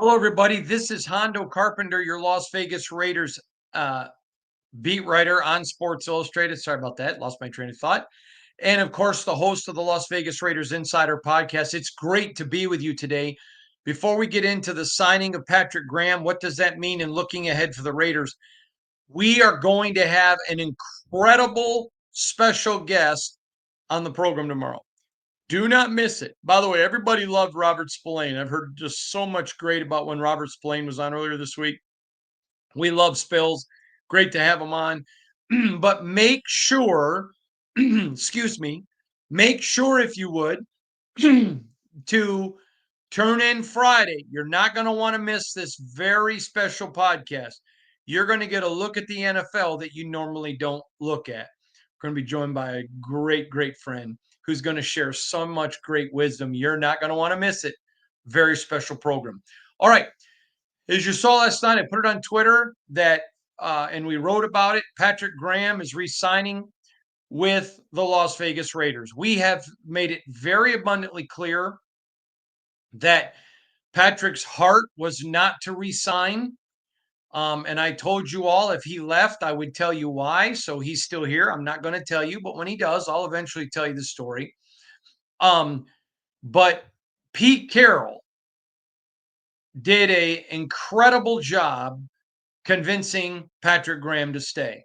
Hello, everybody. This is Hondo Carpenter, your Las Vegas Raiders uh, beat writer on Sports Illustrated. Sorry about that. Lost my train of thought. And of course, the host of the Las Vegas Raiders Insider podcast. It's great to be with you today. Before we get into the signing of Patrick Graham, what does that mean in looking ahead for the Raiders? We are going to have an incredible special guest on the program tomorrow. Do not miss it. By the way, everybody loved Robert Spillane. I've heard just so much great about when Robert Spillane was on earlier this week. We love Spills. Great to have him on. But make sure, excuse me, make sure if you would to turn in Friday. You're not going to want to miss this very special podcast. You're going to get a look at the NFL that you normally don't look at. We're going to be joined by a great friend who's going to share so much great wisdom. You're not going to want to miss it. Very special program. All right. As you saw last night, I put it on Twitter that, and we wrote about it. Patrick Graham is re-signing with the Las Vegas Raiders. We have made it very abundantly clear that Patrick's heart was not to re-sign. And I told you all if he left, I would tell you why. So he's still here. I'm not going to tell you, but when he does, I'll eventually tell you the story. But Pete Carroll did an incredible job convincing Patrick Graham to stay.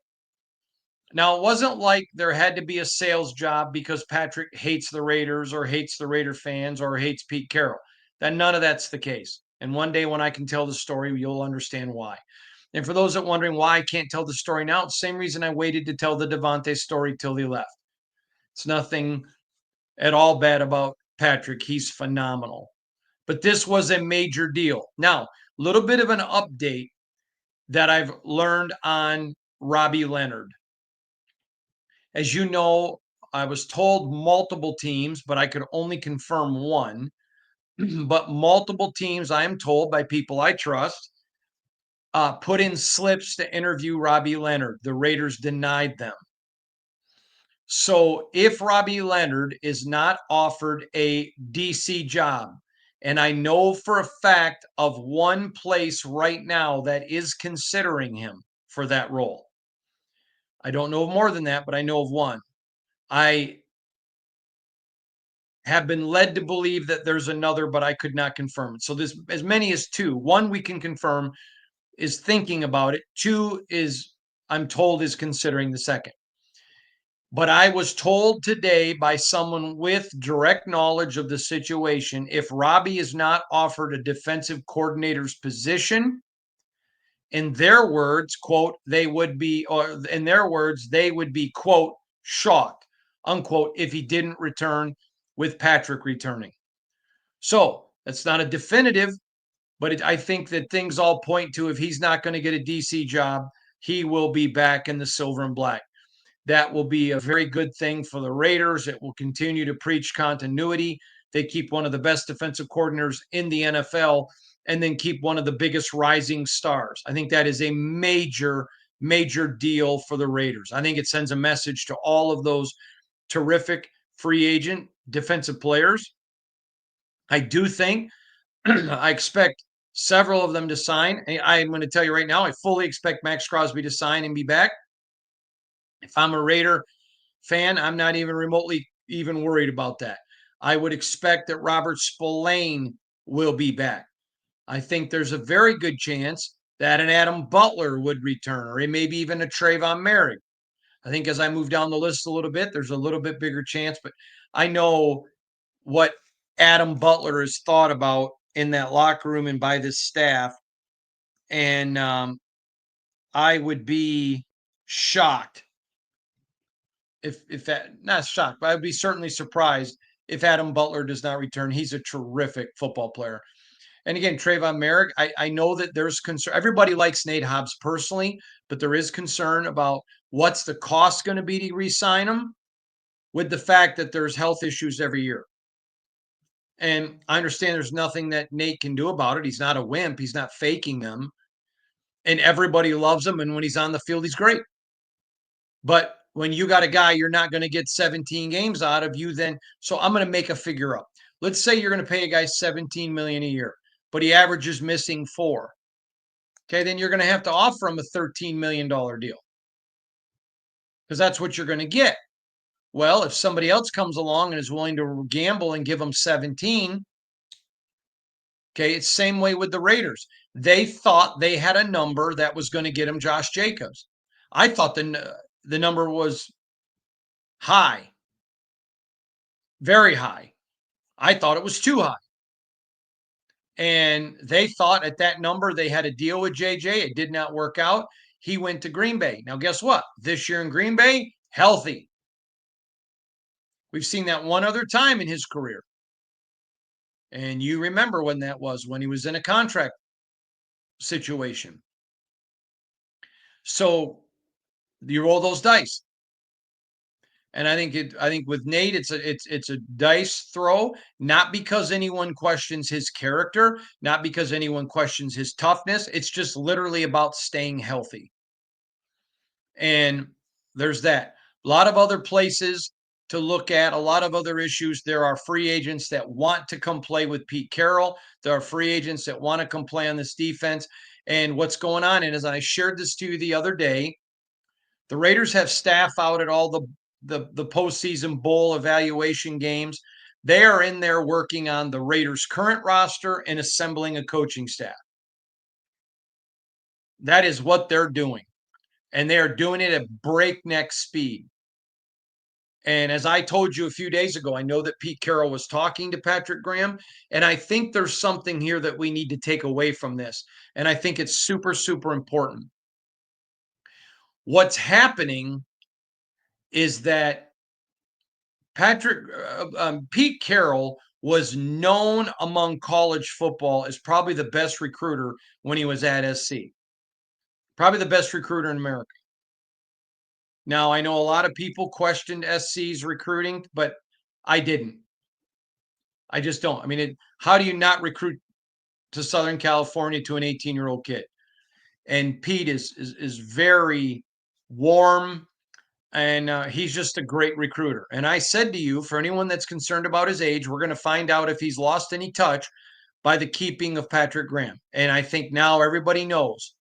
Now, it wasn't like there had to be a sales job because Patrick hates the Raiders or hates the Raider fans or hates Pete Carroll. That none of that's the case. And one day when I can tell the story, you'll understand why. And for those that are wondering why I can't tell the story now, it's the same reason I waited to tell the Devontae story till he left. It's nothing at all bad about Patrick. He's phenomenal. But this was a major deal. Now, a little bit of an update that I've learned on Robbie Leonard. As you know, I was told multiple teams, but I could only confirm one. But multiple teams, I am told by people I trust, put in slips to interview Robbie Leonard. The Raiders denied them. So if Robbie Leonard is not offered a DC job, and I know for a fact of one place right now that is considering him for that role. I don't know of more than that, but I know of one. I have been led to believe that there's another, but I could not confirm it. So there's as many as two. One we can confirm is thinking about it. Two is, I'm told, is considering the second. But I was told today by someone with direct knowledge of the situation, if Robbie is not offered a defensive coordinator's position, in their words, quote, they would be, or in their words, they would be, quote, shocked, unquote, if he didn't return with Patrick returning. So that's not a definitive, but I think that things all point to if he's not going to get a DC job, he will be back in the silver and black. That will be a very good thing for the Raiders. It will continue to preach continuity. They keep one of the best defensive coordinators in the NFL and then keep one of the biggest rising stars. I think that is a major deal for the Raiders. I think it sends a message to all of those terrific free agent defensive players. I do think I expect several of them to sign. I'm going to tell you right now, I fully expect Max Crosby to sign and be back. If I'm a Raider fan, I'm not even remotely even worried about that. I would expect that Robert Spillane will be back. I think there's a very good chance that an Adam Butler would return, or maybe even a Trayvon Merrick. I think as I move down the list a little bit, there's a little bit bigger chance, but I know what Adam Butler has thought about in that locker room and by this staff. And I would be shocked if that, not shocked, but I'd be certainly surprised if Adam Butler does not return. He's a terrific football player. And again, Trayvon Merrick, I know that there's concern. Everybody likes Nate Hobbs personally, but there is concern about what's the cost going to be to re-sign him with the fact that there's health issues every year. And I understand there's nothing that Nate can do about it. He's not a wimp. He's not faking them. And everybody loves him. And when he's on the field, he's great. But when you got a guy you're not going to get 17 games out of, you then, so I'm going to make a figure up. Let's say you're going to pay a guy $17 million a year. but he averages missing 4. Okay, then you're going to have to offer him a $13 million deal because that's what you're going to get. Well, if somebody else comes along and is willing to gamble and give him 17, okay, it's the same way with the Raiders. They thought they had a number that was going to get him Josh Jacobs. I thought the number was high, very high. I thought it was too high. And they thought at that number they had a deal with JJ. It did not work out. He went to Green Bay. Now, guess what? This year in Green Bay, healthy. We've seen that one other time in his career. And you remember when that was, when he was in a contract situation. So you roll those dice. And I think with Nate, it's a dice throw, not because anyone questions his character, not because anyone questions his toughness. It's just literally about staying healthy. And there's that. A lot of other places to look at, a lot of other issues. There are free agents that want to come play with Pete Carroll. There are free agents that want to come play on this defense. And what's going on, and as I shared this to you the other day, the Raiders have staff out at all the postseason bowl evaluation games. They are in there working on the Raiders' current roster and assembling a coaching staff. That is what they're doing. And they are doing it at breakneck speed. And as I told you a few days ago, I know that Pete Carroll was talking to Patrick Graham. And I think there's something here that we need to take away from this. And I think it's super, super important. What's happening is that Pete Carroll was known among college football as probably the best recruiter when he was at SC. Probably the best recruiter in America. Now, I know a lot of people questioned SC's recruiting, but I didn't. I just don't. I mean, how do you not recruit to Southern California to an 18-year-old kid? And Pete is very warm, and he's just a great recruiter. And I said to you, for anyone that's concerned about his age, we're going to find out if he's lost any touch by the keeping of Patrick Graham. And I think now everybody knows.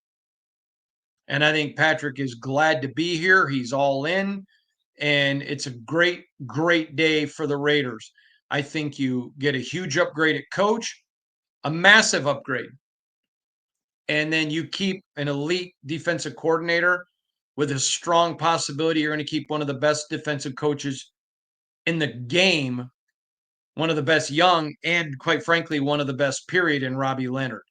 And I think Patrick is glad to be here. He's all in. And it's a great, great day for the Raiders. I think you get a huge upgrade at coach, a massive upgrade. And then you keep an elite defensive coordinator with a strong possibility you're going to keep one of the best defensive coaches in the game, one of the best young, and quite frankly, one of the best, period, in Robbie Leonard.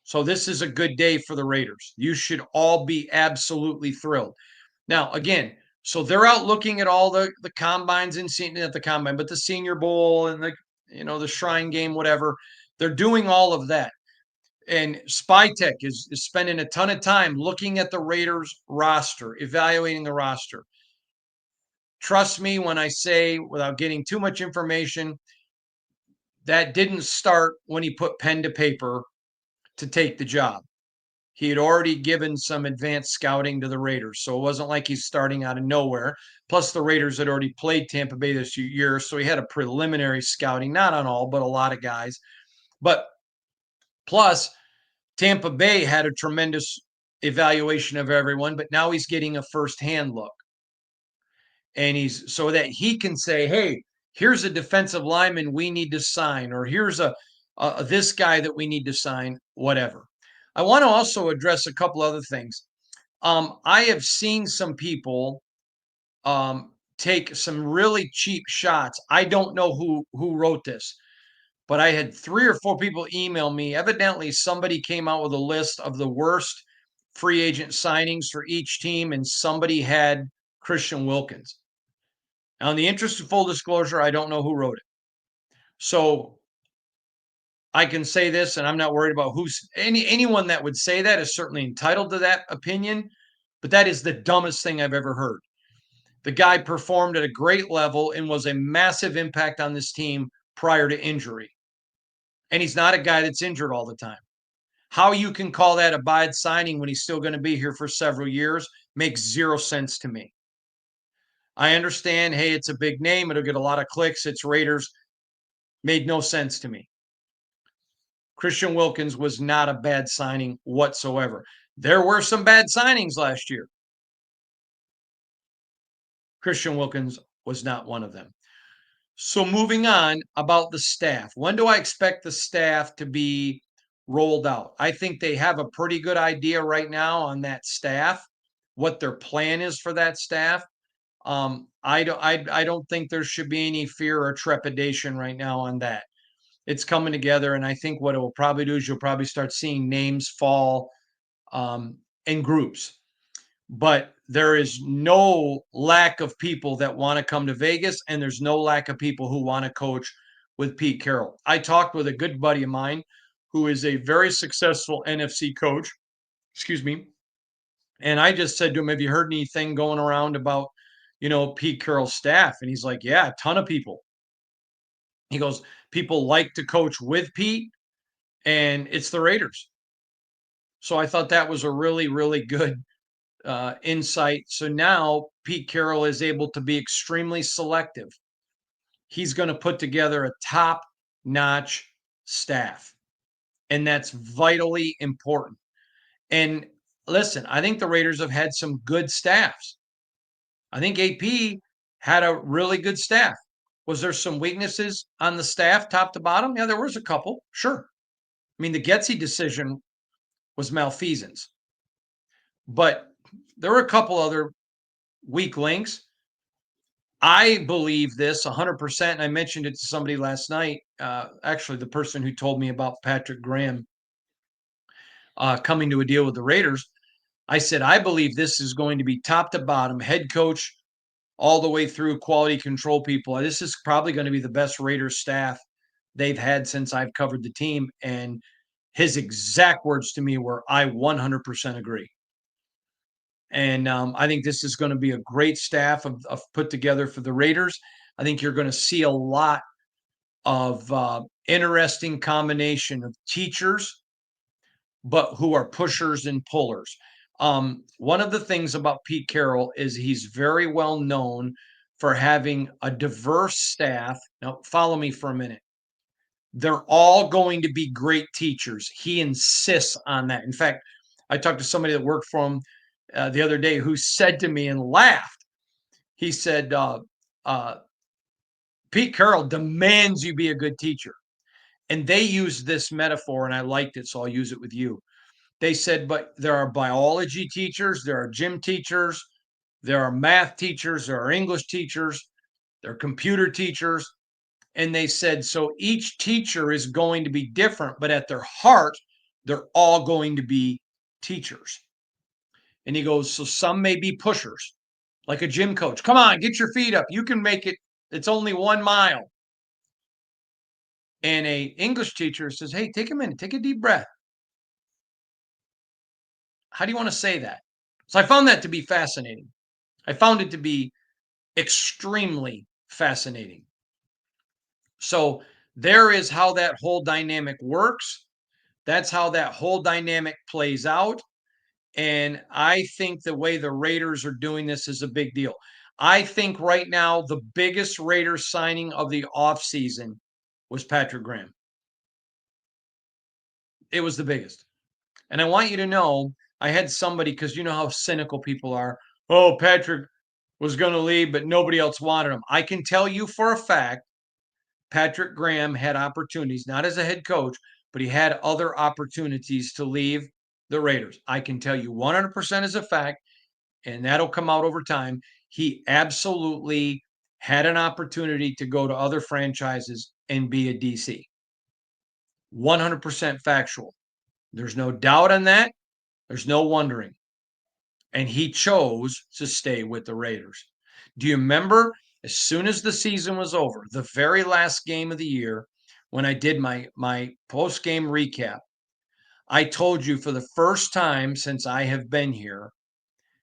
So this is a good day for the Raiders. You should all be absolutely thrilled. Now, again, so they're out looking at all the combines and seeing at the combine, but the Senior Bowl and the Shrine Game, whatever. They're doing all of that. And SpyTech is spending a ton of time looking at the Raiders roster, evaluating the roster. Trust me when I say, without getting too much information, that didn't start when he put pen to paper to take the job. He had already given some advanced scouting to the Raiders. So it wasn't like he's starting out of nowhere. Plus, the Raiders had already played Tampa Bay this year. So he had a preliminary scouting, not on all, but a lot of guys. But plus, Tampa Bay had a tremendous evaluation of everyone, but now he's getting a firsthand look. And he's so that he can say, hey, here's a defensive lineman we need to sign, or here's this guy that we need to sign, whatever. I want to also address a couple other things. I have seen some people take some really cheap shots. I don't know who wrote this, but I had 3 or 4 people email me. Evidently, somebody came out with a list of the worst free agent signings for each team, and somebody had Christian Wilkins. Now, in the interest of full disclosure, I don't know who wrote it. So I can say this, and I'm not worried about anyone that would say that is certainly entitled to that opinion, but that is the dumbest thing I've ever heard. The guy performed at a great level and was a massive impact on this team prior to injury. And he's not a guy that's injured all the time. How you can call that a bad signing when he's still going to be here for several years makes zero sense to me. I understand, hey, it's a big name. It'll get a lot of clicks. It's Raiders. Made no sense to me. Christian Wilkins was not a bad signing whatsoever. There were some bad signings last year. Christian Wilkins was not one of them. So moving on about the staff. When do I expect the staff to be rolled out? I think they have a pretty good idea right now on that staff, what their plan is for that staff. I don't think there should be any fear or trepidation right now on that. It's coming together, and I think what it will probably do is you'll probably start seeing names fall in groups. But there is no lack of people that want to come to Vegas, and there's no lack of people who want to coach with Pete Carroll. I talked with a good buddy of mine who is a very successful NFC coach. Excuse me. And I just said to him, "Have you heard anything going around about, Pete Carroll's staff?" And he's like, "Yeah, a ton of people." He goes, "People like to coach with Pete, and it's the Raiders." So I thought that was a really, really good insight. So now Pete Carroll is able to be extremely selective. He's going to put together a top notch staff, and that's vitally important. And listen, I think the Raiders have had some good staffs. I think AP had a really good staff. Was there some weaknesses on the staff, top to bottom? Yeah, there was a couple. Sure. I mean, the Getsy decision was malfeasance, but there were a couple other weak links. I believe this 100%. And I mentioned it to somebody last night. Actually, the person who told me about Patrick Graham coming to a deal with the Raiders. I said, I believe this is going to be top to bottom, head coach all the way through quality control people. This is probably going to be the best Raiders staff they've had since I've covered the team. And his exact words to me were, I 100% agree. And I think this is going to be a great staff of put together for the Raiders. I think you're going to see a lot of interesting combination of teachers, but who are pushers and pullers. One of the things about Pete Carroll is he's very well known for having a diverse staff. Now, follow me for a minute. They're all going to be great teachers. He insists on that. In fact, I talked to somebody that worked for him the other day who said to me and laughed. He said, Pete Carroll demands you be a good teacher. And they used this metaphor, and I liked it, so I'll use it with you. They said, but there are biology teachers, there are gym teachers, there are math teachers, there are English teachers, there are computer teachers. And they said, so each teacher is going to be different, but at their heart, they're all going to be teachers. And he goes, so some may be pushers, like a gym coach. Come on, get your feet up. You can make it. It's only 1 mile. And a English teacher says, hey, take a minute, take a deep breath. How do you want to say that? So I found that to be fascinating. I found it to be extremely fascinating. So there is how that whole dynamic works. That's how that whole dynamic plays out. And I think the way the Raiders are doing this is a big deal. I think right now the biggest Raiders signing of the offseason was Patrick Graham. It was the biggest. And I want you to know, I had somebody, because you know how cynical people are. Oh, Patrick was going to leave, but nobody else wanted him. I can tell you for a fact, Patrick Graham had opportunities, not as a head coach, but he had other opportunities to leave the Raiders. I can tell you 100% as a fact, and that'll come out over time. He absolutely had an opportunity to go to other franchises and be a DC. 100% factual. There's no doubt on that. There's no wondering. And he chose to stay with the Raiders. Do you remember as soon as the season was over, the very last game of the year, when I did my post-game recap, I told you for the first time since I have been here,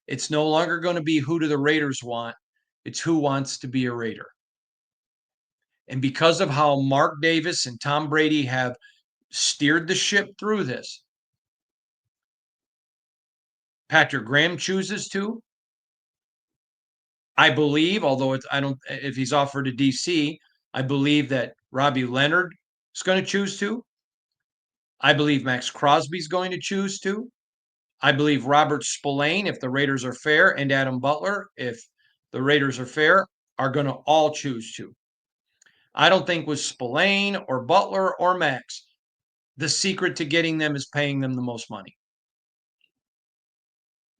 it's no longer going to be who do the Raiders want, it's who wants to be a Raider. And because of how Mark Davis and Tom Brady have steered the ship through this, Patrick Graham chooses to. I believe, although I don't, if he's offered a DC, I believe that Robbie Leonard is going to choose to. I believe Max Crosby's going to choose to. I believe Robert Spillane, if the Raiders are fair, and Adam Butler, if the Raiders are fair, are going to all choose to. I don't think with Spillane or Butler or Max, the secret to getting them is paying them the most money.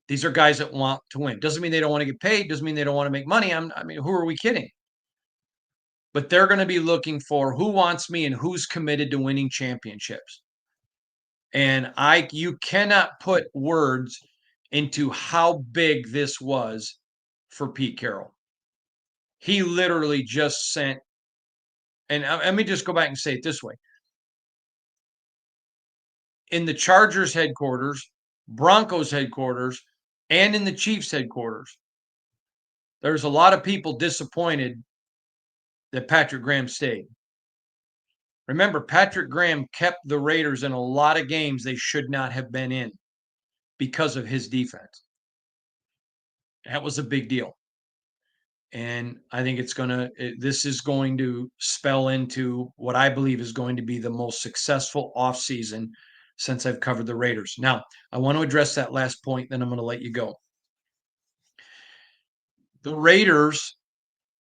These are guys that want to win. Doesn't mean they don't want to get paid. Doesn't mean they don't want to make money. I mean, who are we kidding? But they're going to be looking for who wants me and who's committed to winning championships. And you cannot put words into how big this was for Pete Carroll. He literally just sent, and let me just go back and say it this way. In the Chargers headquarters, Broncos headquarters, and in the Chiefs headquarters, there's a lot of people disappointed that Patrick Graham stayed. Remember, Patrick Graham kept the Raiders in a lot of games they should not have been in because of his defense. That was a big deal. And I think this is going to spell into what I believe is going to be the most successful offseason since I've covered the Raiders. Now, I want to address that last point, then I'm going to let you go. The Raiders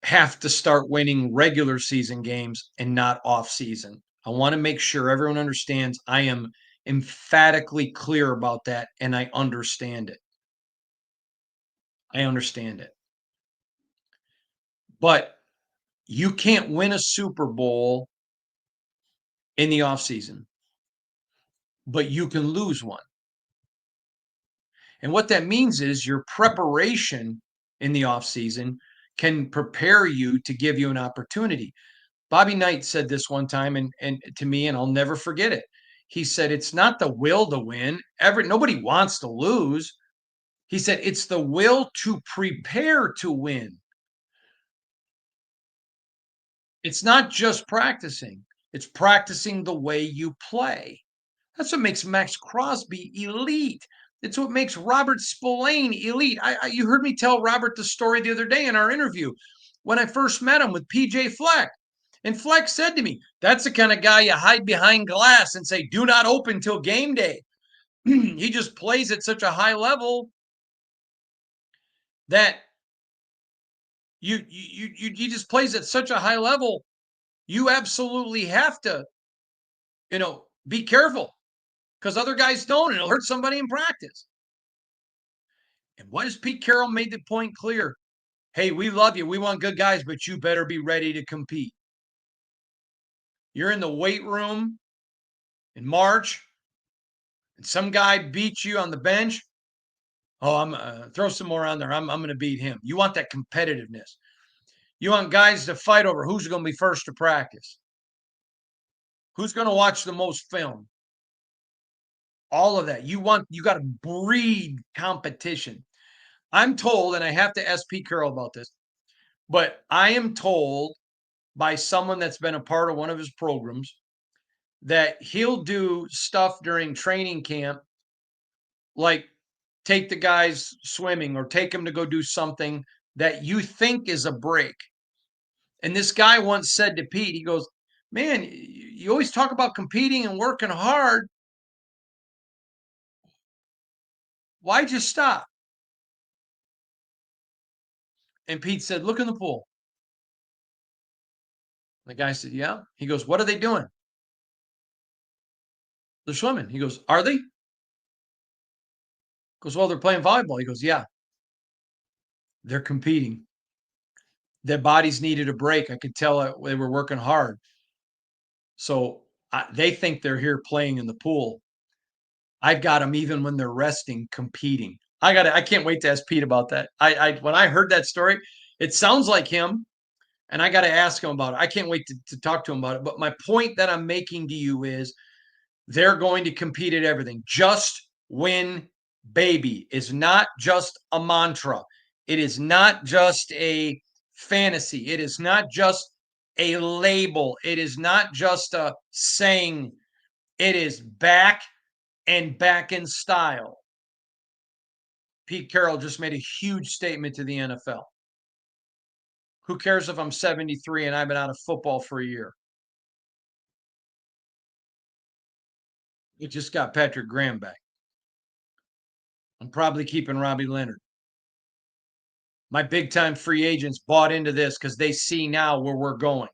have to start winning regular season games and not off season. I want to make sure everyone understands I am emphatically clear about that, and I understand it. I understand it. But you can't win a Super Bowl in the offseason, but you can lose one. And what that means is your preparation in the offseason can prepare you to give you an opportunity. Bobby Knight said this one time and to me, and I'll never forget it. He said, it's not the will to win. Nobody wants to lose. He said, it's the will to prepare to win. It's not just practicing. It's practicing the way you play. That's what makes Max Crosby elite. It's what makes Robert Spillane elite. You heard me tell Robert the story the other day in our interview when I first met him with PJ Fleck. And Fleck said to me, that's the kind of guy you hide behind glass and say, do not open till game day. He just plays at such a high level that he just plays at such a high level. You absolutely have to, be careful because other guys don't, and it'll hurt somebody in practice. And what has Pete Carroll made the point clear? Hey, we love you. We want good guys, but you better be ready to compete. You're in the weight room in March, and some guy beats you on the bench. Oh, I'm throw some more on there. I'm going to beat him. You want that competitiveness. You want guys to fight over who's going to be first to practice, who's going to watch the most film. All of that. You got to breed competition. I'm told, and I have to ask Pete Carroll about this, but I am told by someone that's been a part of one of his programs that he'll do stuff during training camp, like take the guys swimming or take them to go do something that you think is a break. And this guy once said to Pete, he goes, man, you always talk about competing and working hard. Why'd you stop? And Pete said, look in the pool. The guy said, yeah. He goes, what are they doing? They're swimming. He goes, are they? Goes, well, they're playing volleyball. He goes, yeah. They're competing. Their bodies needed a break. I could tell they were working hard. So they think they're here playing in the pool. I've got them even when they're resting, competing. I can't wait to ask Pete about that. When I heard that story, it sounds like him, and I got to ask him about it. I can't wait to talk to him about it. But my point that I'm making to you is they're going to compete at everything. Just win, baby, is not just a mantra. It is not just a fantasy. It is not just a label. It is not just a saying. It is back and back in style. Pete Carroll just made a huge statement to the NFL. Who cares if I'm 73 and I've been out of football for a year? We just got Patrick Graham back. I'm probably keeping Robbie Leonard. My big time free agents bought into this because they see now where we're going.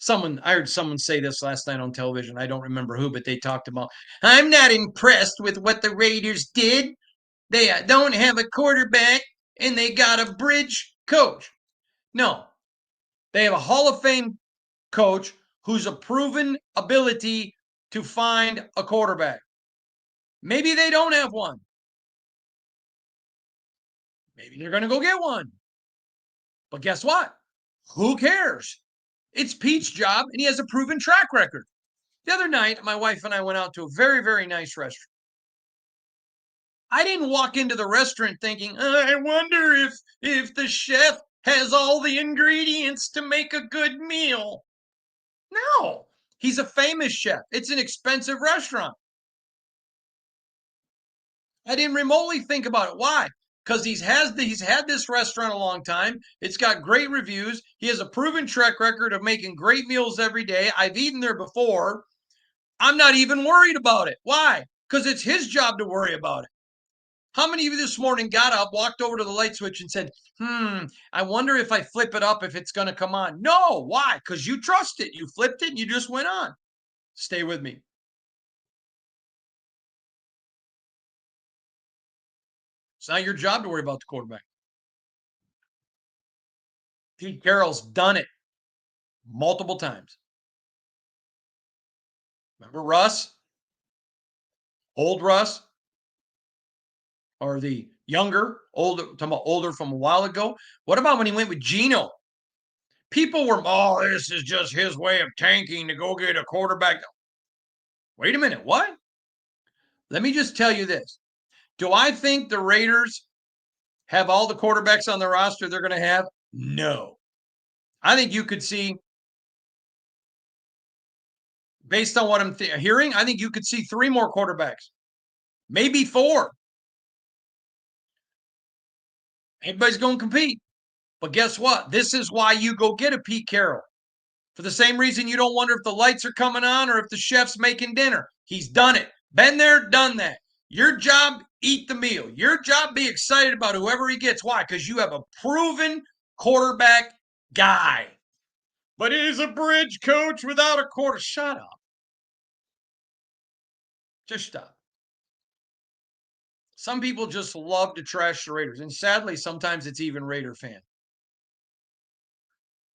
I heard someone say this last night on television. I don't remember who, but they talked about, I'm not impressed with what the Raiders did. They don't have a quarterback and they got a bridge coach. No, they have a Hall of Fame coach who's a proven ability to find a quarterback. Maybe they don't have one. Maybe they're going to go get one. But guess what? Who cares? It's Pete's job, and he has a proven track record. The other night, my wife and I went out to a very, very nice restaurant. I didn't walk into the restaurant thinking, I wonder if the chef has all the ingredients to make a good meal. No, he's a famous chef. It's an expensive restaurant. I didn't remotely think about it. Why? Because he's had this restaurant a long time. It's got great reviews. He has a proven track record of making great meals every day. I've eaten there before. I'm not even worried about it. Why? Because it's his job to worry about it. How many of you this morning got up, walked over to the light switch and said, I wonder if I flip it up if it's going to come on? No. Why? Because you trust it. You flipped it and you just went on. Stay with me. It's not your job to worry about the quarterback. Pete Carroll's done it multiple times. Remember Russ? Old Russ? Or the talking about older from a while ago? What about when he went with Geno? People were, this is just his way of tanking to go get a quarterback. Wait a minute, what? Let me just tell you this. Do I think the Raiders have all the quarterbacks on the roster they're going to have? No. I think you could see, based on what I'm hearing, I think you could see 3 more quarterbacks, maybe 4. Everybody's going to compete. But guess what? This is why you go get a Pete Carroll. For the same reason you don't wonder if the lights are coming on or if the chef's making dinner. He's done it. Been there, done that. Your job, eat the meal. Your job, be excited about whoever he gets. Why? Because you have a proven quarterback guy. But he's a bridge coach without a quarter. Shut up. Just stop. Some people just love to trash the Raiders. And sadly, sometimes it's even Raider fan.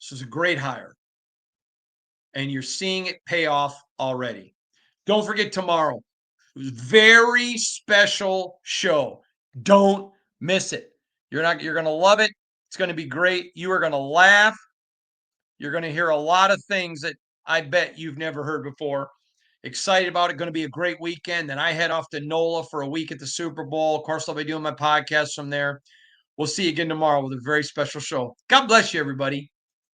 This is a great hire. And you're seeing it pay off already. Don't forget tomorrow. Very special show. Don't miss it. You're going to love it. It's going to be great. You are going to laugh. You're going to hear a lot of things that I bet you've never heard before. Excited about it. Going to be a great weekend. Then I head off to NOLA for a week at the Super Bowl. Of course, I'll be doing my podcast from there. We'll see you again tomorrow with a very special show. God bless you, everybody.